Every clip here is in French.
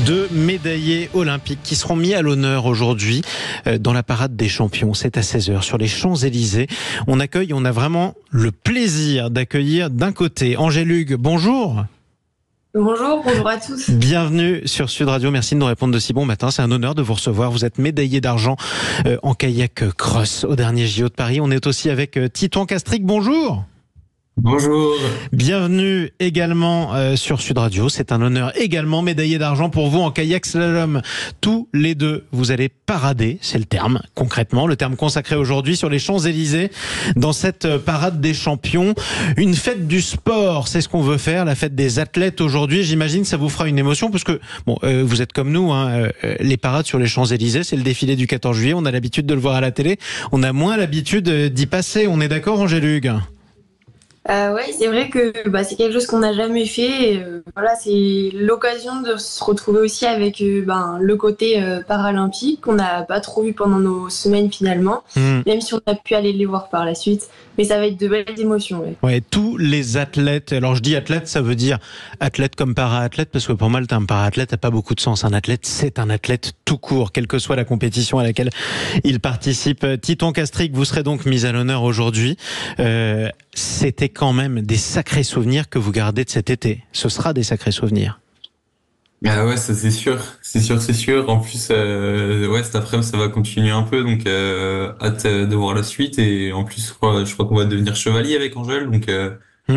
Deux médaillés olympiques qui seront mis à l'honneur aujourd'hui dans la parade des champions. C'est à 16h sur les Champs-Élysées. On a vraiment le plaisir d'accueillir d'un côté Angèle Hugues. Bonjour. Bonjour à tous. Bienvenue sur Sud Radio. Merci de nous répondre de si bon matin. C'est un honneur de vous recevoir. Vous êtes médaillé d'argent en kayak cross au dernier JO de Paris. On est aussi avec Titouan Castric. Bonjour. Bonjour. Bienvenue également sur Sud Radio. C'est un honneur également, médaillé d'argent pour vous en kayak slalom. Tous les deux, vous allez parader, c'est le terme, concrètement, le terme consacré aujourd'hui sur les Champs-Élysées, dans cette parade des champions. Une fête du sport, c'est ce qu'on veut faire, la fête des athlètes aujourd'hui. J'imagine que ça vous fera une émotion, parce que vous êtes comme nous, les parades sur les Champs-Élysées, c'est le défilé du 14 juillet, on a l'habitude de le voir à la télé, on a moins l'habitude d'y passer. On est d'accord, Angèle Hugues ? Oui, c'est vrai que c'est quelque chose qu'on n'a jamais fait. Et, c'est l'occasion de se retrouver aussi avec le côté paralympique qu'on n'a pas trop vu pendant nos semaines finalement, même si on a pu aller les voir par la suite. Mais ça va être de belles émotions. Ouais, tous les athlètes. Alors je dis athlète, ça veut dire athlète comme para-athlète, parce que pour moi le terme para-athlète n'a pas beaucoup de sens. Un athlète, c'est un athlète tout court, quelle que soit la compétition à laquelle il participe. Titouan Castric, vous serez donc mis à l'honneur aujourd'hui. C'était quand même des sacrés souvenirs que vous gardez de cet été. Ce sera des sacrés souvenirs. Ah ouais, ça c'est sûr. En plus, cet après-midi ça va continuer un peu, donc hâte de voir la suite. Et en plus, je crois qu'on va devenir chevalier avec Angèle, donc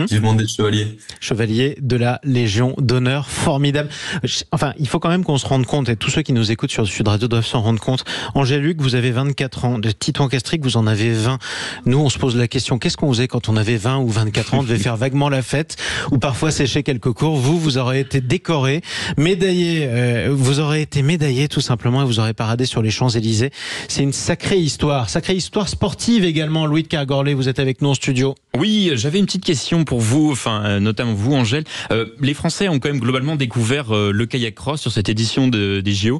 vivement d'être chevalier. Chevalier de la Légion d'honneur, formidable. Enfin, il faut quand même qu'on se rende compte, et tous ceux qui nous écoutent sur Sud Radio doivent s'en rendre compte. Angèle Hugues, vous avez 24 ans. De Titouan Castric, vous en avez 20. Nous, on se pose la question, qu'est-ce qu'on faisait quand on avait 20 ou 24 ans? On devait faire vaguement la fête, ou parfois sécher quelques cours. Vous aurez été décoré, médaillé, vous aurez été médaillé tout simplement, et vous aurez paradé sur les Champs-Élysées. C'est une sacrée histoire sportive également. Louis de Kergorlet, vous êtes avec nous en studio. Oui, j'avais une petite question pour vous, notamment vous, Angèle. Les Français ont quand même globalement découvert le kayak cross sur cette édition des JO.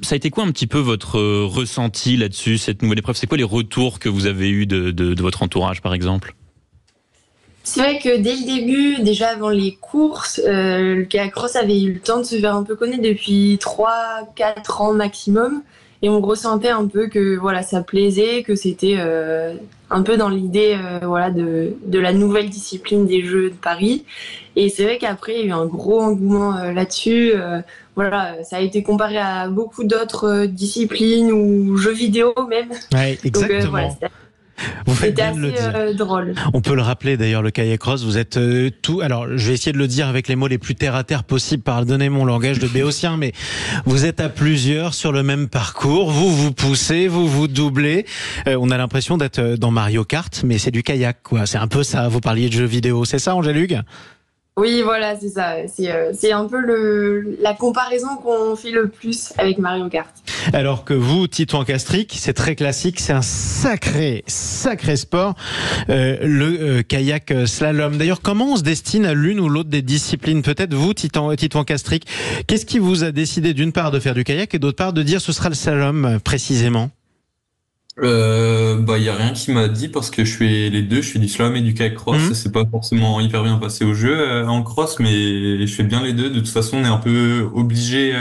Ça a été quoi un petit peu votre ressenti là-dessus, cette nouvelle épreuve? C'est quoi les retours que vous avez eus de votre entourage, par exemple? C'est vrai que dès le début, déjà avant les courses, le kayak cross avait eu le temps de se faire un peu connaître depuis 3-4 ans maximum. Et on ressentait un peu que ça plaisait, que c'était un peu dans l'idée de la nouvelle discipline des Jeux de Paris. Et c'est vrai qu'après, il y a eu un gros engouement là-dessus. Ça a été comparé à beaucoup d'autres disciplines ou jeux vidéo même. Ouais, exactement. Donc, vous faites c'était bien de le dire. assez drôle. On peut le rappeler d'ailleurs, le kayak cross, vous êtes tout. Alors, je vais essayer de le dire avec les mots les plus terre à terre possibles, pardonnez mon langage de béotien, mais vous êtes à plusieurs sur le même parcours. Vous vous poussez, vous vous doublez. On a l'impression d'être dans Mario Kart, mais c'est du kayak, quoi. C'est un peu ça. Vous parliez de jeux vidéo, c'est ça, Angèle Hugues? Oui, voilà, c'est ça. C'est un peu la comparaison qu'on fait le plus avec Mario Kart. Alors que vous, Titouan Castric, c'est très classique, c'est un sacré sport, le kayak slalom. D'ailleurs, comment on se destine à l'une ou l'autre des disciplines? Peut-être vous, Titouan Castric, qu'est-ce qui vous a décidé d'une part de faire du kayak et d'autre part de dire ce sera le slalom précisément? Y a rien qui m'a dit, parce que je fais les deux, je fais du slalom et du kayak cross. Ça s'est pas forcément hyper bien passé au jeu en cross, mais je fais bien les deux. De toute façon, on est un peu obligé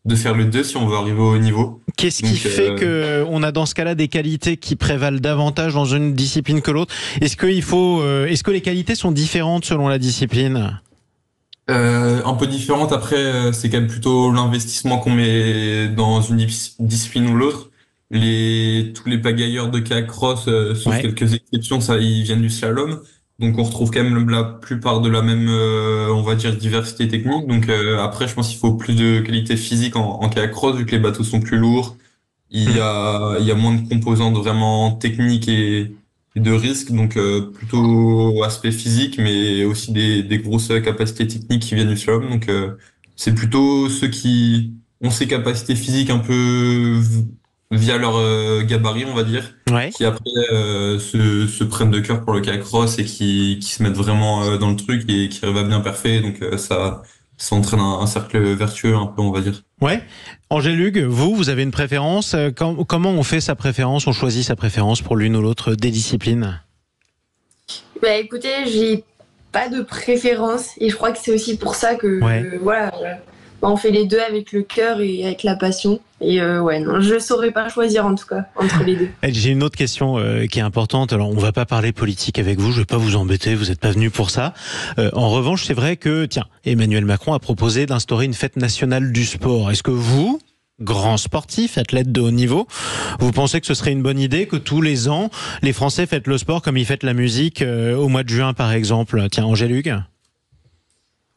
de faire les deux si on veut arriver au haut niveau. Qu'est-ce qui fait que on a dans ce cas-là des qualités qui prévalent davantage dans une discipline que l'autre? Est-ce que les qualités sont différentes selon la discipline? Un peu différente. Après, c'est quand même plutôt l'investissement qu'on met dans une discipline ou l'autre. Tous les pagailleurs de kayak cross, sauf quelques exceptions, ils viennent du slalom. Donc on retrouve quand même la plupart de la même, on va dire, diversité technique. Donc après, je pense qu'il faut plus de qualité physique en kayak cross, vu que les bateaux sont plus lourds. Il y a moins de composantes vraiment techniques et de risques. Donc plutôt aspect physique, mais aussi des grosses capacités techniques qui viennent du slalom. Donc c'est plutôt ceux qui ont ces capacités physiques un peu via leur gabarit, on va dire, qui après se prennent de cœur pour le kayak cross et qui se mettent vraiment dans le truc et qui arrivent à bien parfait. Donc ça entraîne un cercle vertueux un peu, on va dire. Ouais. Angèle Hugues, vous avez une préférence? Comment on fait sa préférence? On choisit sa préférence pour l'une ou l'autre des disciplines? Écoutez, j'ai pas de préférence et je crois que c'est aussi pour ça que on fait les deux avec le cœur et avec la passion. Et non, je saurais pas choisir en tout cas entre les deux. J'ai une autre question qui est importante. Alors, on va pas parler politique avec vous. Je vais pas vous embêter. Vous n'êtes pas venu pour ça. En revanche, c'est vrai que, Emmanuel Macron a proposé d'instaurer une fête nationale du sport. Est-ce que vous, grand sportif, athlète de haut niveau, vous pensez que ce serait une bonne idée que tous les ans, les Français fêtent le sport comme ils fêtent la musique au mois de juin, par exemple? Angèle-Hugues?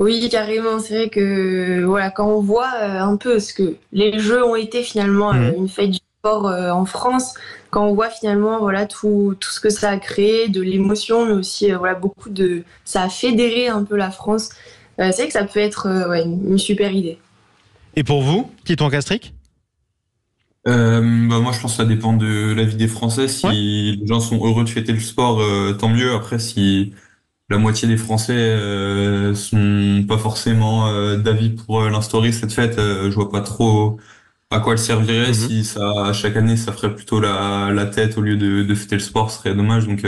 Oui, carrément. C'est vrai que quand on voit un peu ce que les Jeux ont été finalement une fête du sport en France, quand on voit finalement tout ce que ça a créé, de l'émotion, mais aussi ça a fédéré un peu la France. C'est vrai que ça peut être une super idée. Et pour vous, Titon Castric? Moi, je pense que ça dépend de la vie des Français. Si les gens sont heureux de fêter le sport, tant mieux. Après, si la moitié des Français sont pas forcément d'avis pour l'instaurer cette fête, je vois pas trop à quoi elle servirait. Si ça, chaque année, ça ferait plutôt la tête au lieu de fêter le sport, ce serait dommage. Donc,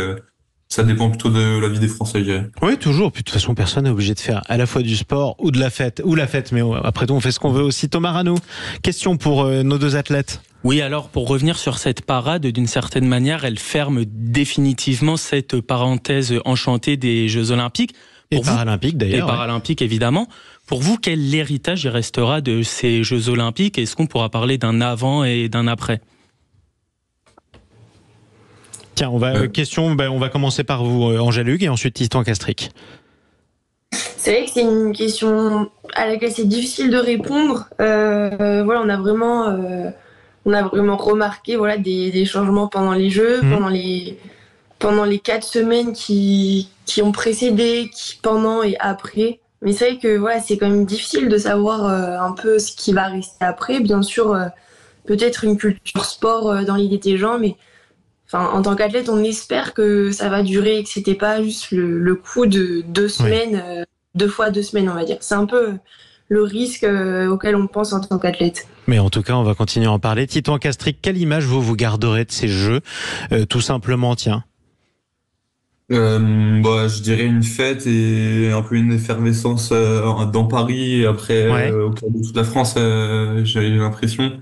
ça dépend plutôt de la vie des Français, je dirais. Oui, toujours. Puis de toute façon, personne n'est obligé de faire à la fois du sport ou de la fête, mais après tout, on fait ce qu'on veut aussi. Thomas Rano, question pour nos deux athlètes. Oui, alors pour revenir sur cette parade, d'une certaine manière, elle ferme définitivement cette parenthèse enchantée des Jeux Olympiques. Et Paralympiques d'ailleurs. Et Paralympiques, évidemment. Pour vous, quel héritage y restera de ces Jeux Olympiques? Est-ce qu'on pourra parler d'un avant et d'un après? Tiens, on va commencer par vous, Angèle-Hugues, et ensuite Titon Castric. C'est vrai que c'est une question à laquelle c'est difficile de répondre. On a vraiment remarqué des changements pendant les Jeux, pendant les 4 semaines qui ont précédé, pendant et après. Mais c'est vrai que c'est quand même difficile de savoir un peu ce qui va rester après. Bien sûr, peut-être une culture sport dans l'idée des gens, mais en tant qu'athlète, on espère que ça va durer et que c'était pas juste le coup de 2 semaines, 2 fois 2 semaines, on va dire. C'est un peu le risque auquel on pense en tant qu'athlète. Mais en tout cas, on va continuer à en parler. Titon Castric, quelle image vous garderez de ces Jeux, tout simplement, je dirais une fête et un peu une effervescence dans Paris et après au cœur de toute la France, j'ai l'impression.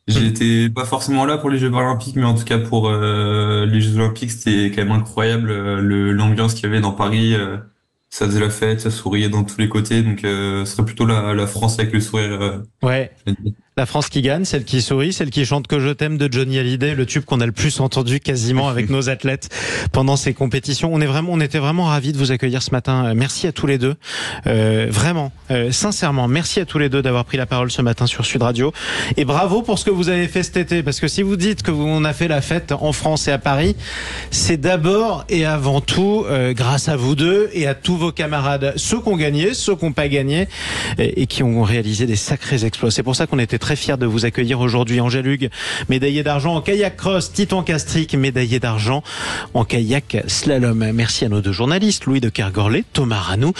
J'étais pas forcément là pour les Jeux Paralympiques, mais en tout cas pour les Jeux Olympiques, c'était quand même incroyable l'ambiance qu'il y avait dans Paris. Ça faisait la fête, ça souriait dans tous les côtés, donc ce serait plutôt la France avec le sourire. La France qui gagne, celle qui sourit, celle qui chante Que je t'aime de Johnny Hallyday, le tube qu'on a le plus entendu quasiment avec nos athlètes pendant ces compétitions. On était vraiment ravis de vous accueillir ce matin. Merci à tous les deux. Sincèrement, merci à tous les deux d'avoir pris la parole ce matin sur Sud Radio. Et bravo pour ce que vous avez fait cet été, parce que si vous dites qu'on a fait la fête en France et à Paris, c'est d'abord et avant tout grâce à vous deux et à tous vos camarades, ceux qui ont gagné, ceux qui n'ont pas gagné et qui ont réalisé des sacrés exploits. C'est pour ça qu'on était très fiers de vous accueillir aujourd'hui. Angèle-Hugues, médaillée d'argent en kayak cross, Titon Castric, médaillé d'argent en kayak slalom. Merci à nos deux journalistes, Louis de Kergorlet, Thomas Rano.